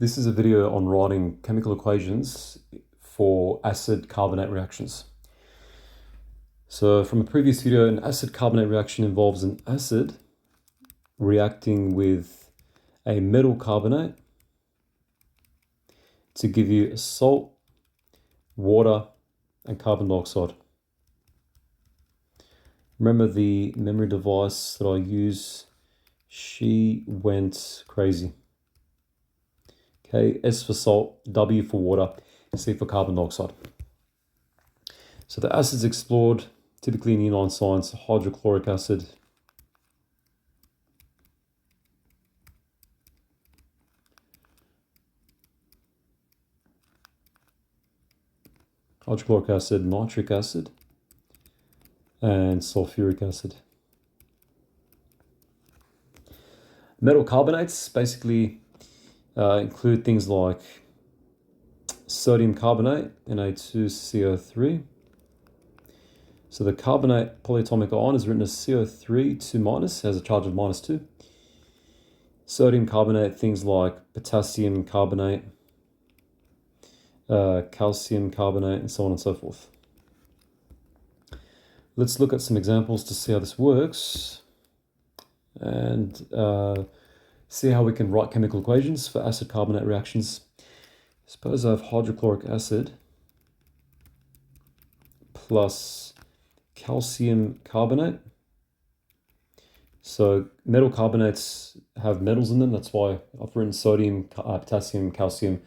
This is a video on writing chemical equations for acid-carbonate reactions. So from a previous video, an acid-carbonate reaction involves an acid reacting with a metal carbonate to give you a salt, water, and carbon dioxide. Remember the memory device that I use? She went crazy. Okay, S for salt, W for water, C for carbon dioxide. So the acids explored, typically in inline science, hydrochloric acid, nitric acid, and sulfuric acid. Metal carbonates basically include things like sodium carbonate, Na2CO3. So the carbonate polyatomic ion is written as CO3 2-, has a charge of -2. Sodium carbonate, things like potassium carbonate, calcium carbonate, and so on and so forth. Let's look at some examples to see how this works and see how we can write chemical equations for acid-carbonate reactions. Suppose I have hydrochloric acid plus calcium carbonate. So metal carbonates have metals in them. That's why I've written sodium, potassium, calcium.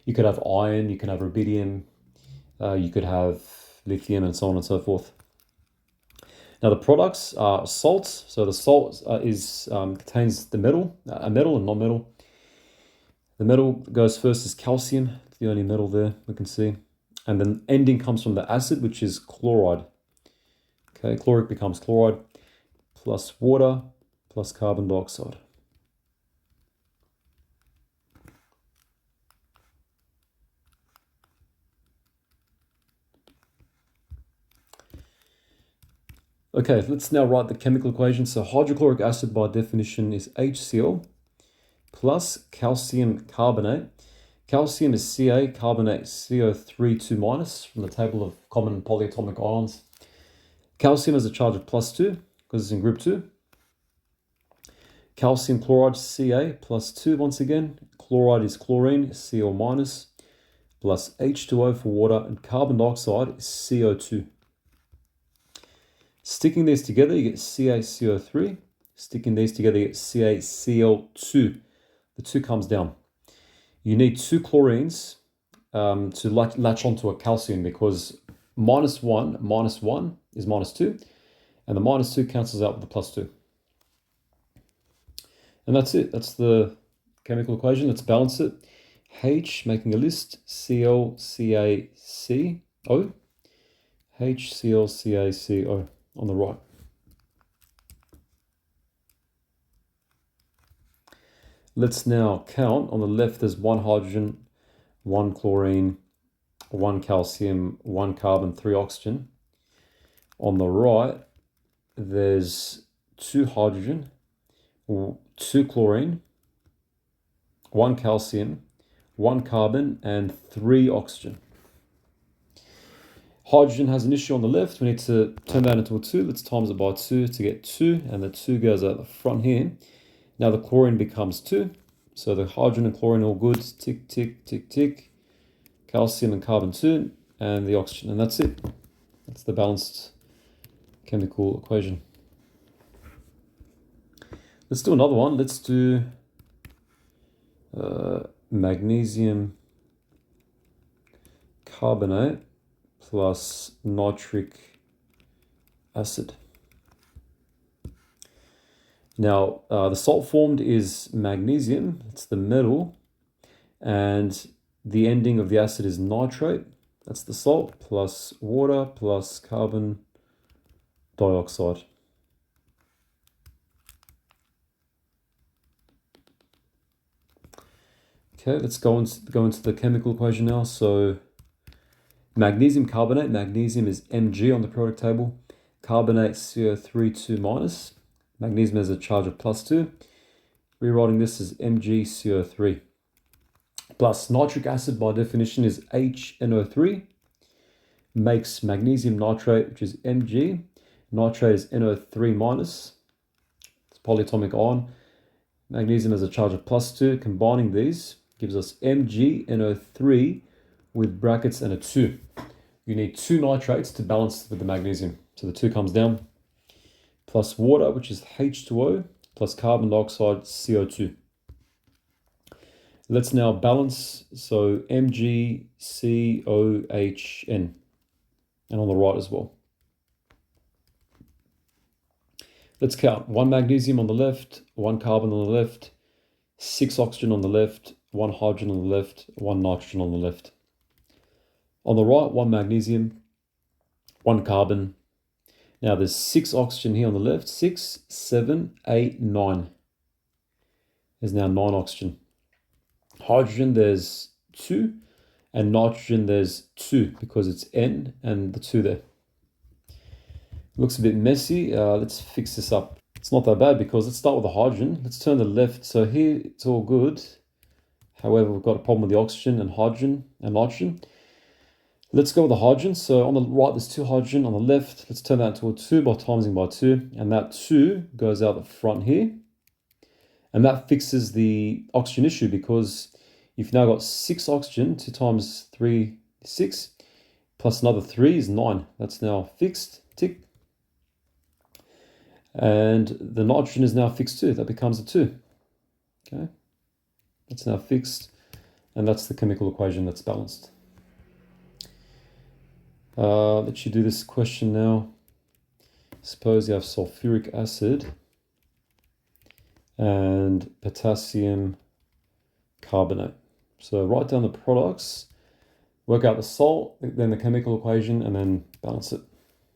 You could have iron, you can have rubidium, you could have lithium, and so on and so forth. Now the products are salts. So the salt contains the metal, a metal and non-metal. The metal goes first as calcium, it's the only metal there we can see. And then ending comes from the acid, which is chloride. Okay, chloric becomes chloride, plus water, plus carbon dioxide. Okay, let's now write the chemical equation. So hydrochloric acid by definition is HCl plus calcium carbonate. Calcium is Ca, carbonate CO3 2- from the table of common polyatomic ions. Calcium has a charge of +2 because it's in group 2. Calcium chloride, Ca +2 once again. Chloride is chlorine, Cl-, plus H2O for water, and carbon dioxide is CO2. Sticking these together, you get CaCO3. Sticking these together, you get CaCl2. The 2 comes down. You need 2 chlorines to latch onto a calcium, because -1 is -2, and the -2 cancels out with the +2. And that's it. That's the chemical equation. Let's balance it. H, making a list, ClCaCO, HClCaCO on the right. Let's now count. On the left, there's 1 hydrogen, 1 chlorine, 1 calcium, 1 carbon, 3 oxygen. On the right, there's 2 hydrogen, 2 chlorine, 1 calcium, 1 carbon, and 3 oxygen. Hydrogen has an issue on the left. We need to turn that into a 2. Let's times it by 2 to get 2, and the 2 goes out the front here. Now the chlorine becomes 2. So the hydrogen and chlorine all good. Tick, tick, tick, tick. Calcium and carbon 2, and the oxygen. And that's it. That's the balanced chemical equation. Let's do another one. Let's do magnesium carbonate plus nitric acid. Now, the salt formed is magnesium, it's the metal, and the ending of the acid is nitrate, that's the salt, plus water, plus carbon dioxide. Okay, let's go into the chemical equation now. So magnesium carbonate, magnesium is Mg on the periodic table. Carbonate CO3 2-. Magnesium has a charge of +2. Rewriting this as MgCO3. plus nitric acid by definition is HNO3, makes magnesium nitrate, which is Mg. Nitrate is NO3 minus. It's polyatomic ion. Magnesium has a charge of +2. Combining these gives us MgNO3 with brackets and a 2. You need 2 nitrates to balance with the magnesium. So the 2 comes down. Plus water, which is H2O, plus carbon dioxide, CO2. Let's now balance. So MgCOHN. And on the right as well. Let's count. 1 magnesium on the left, 1 carbon on the left, 6 oxygen on the left, 1 hydrogen on the left, 1 nitrogen on the left. On the right, 1 magnesium, 1 carbon. Now there's 6 oxygen here on the left. 6, 7, 8, 9. There's now 9 oxygen. Hydrogen, there's 2. And nitrogen, there's 2 because it's N and the 2 there. Looks a bit messy. Let's fix this up. It's not that bad because let's start with the hydrogen. Let's turn the left. So here it's all good. However, we've got a problem with the oxygen and hydrogen and nitrogen. Let's go with the hydrogen. So on the right, there's 2 hydrogen. On the left, let's turn that into a 2 by timesing by 2. And that 2 goes out the front here. And that fixes the oxygen issue because you've now got 6 oxygen, 2 times 3, 6, plus another 3 is 9. That's now fixed, tick. And the nitrogen is now fixed too. That becomes a 2. Okay, that's now fixed. And that's the chemical equation that's balanced. Let you do this question now. Suppose you have sulfuric acid and potassium carbonate. So write down the products, work out the salt, then the chemical equation, and then balance it.